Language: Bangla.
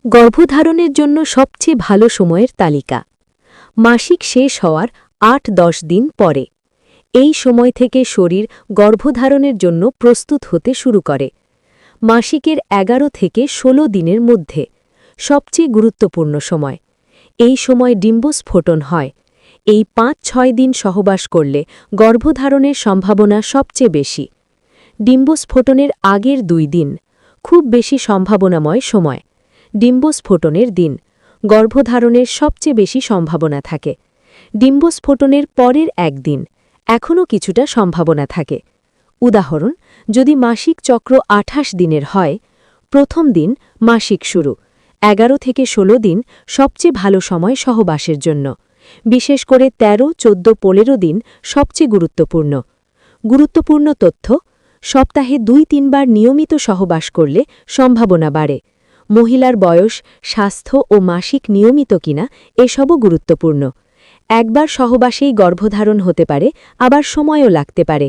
গর্ভধারণের জন্য সবচেয়ে ভালো সময়ের তালিকা। মাসিক শেষ হওয়ার ৮-১০ দিন পরে। এই সময় থেকে শরীর গর্ভধারণের জন্য প্রস্তুত হতে শুরু করে। মাসিকের ১১ থেকে ১৬ দিনের মধ্যে সবচেয়ে গুরুত্বপূর্ণ সময়। এই সময় ডিম্বস্ফোটন হয়। এই ৫-৬ দিন সহবাস করলে গর্ভধারণের সম্ভাবনা সবচেয়ে বেশি। ডিম্বস্ফোটনের আগের ২ দিন খুব বেশি সম্ভাবনাময় সময়। ডিম্বস্ফোটনের দিন গর্ভধারণের সবচেয়ে বেশি সম্ভাবনা থাকে। ডিম্বস্ফোটনের পরের একদিন এখনও কিছুটা সম্ভাবনা থাকে। উদাহরণ, যদি মাসিক চক্র ২৮ দিনের হয়, প্রথম দিন মাসিক শুরু, ১১ থেকে ১৬ দিন সবচেয়ে ভালো সময় সহবাসের জন্য। বিশেষ করে ১৩, ১৪, ১৫ দিন সবচেয়ে গুরুত্বপূর্ণ। গুরুত্বপূর্ণ তথ্য: সপ্তাহে ২-৩ বার নিয়মিত সহবাস করলে সম্ভাবনা বাড়ে। মহিলার বয়স, স্বাস্থ্য ও মাসিক নিয়মিত কিনা এসবও গুরুত্বপূর্ণ। একবার সহবাসেই গর্ভধারণ হতে পারে, আবার সময়ও লাগতে পারে।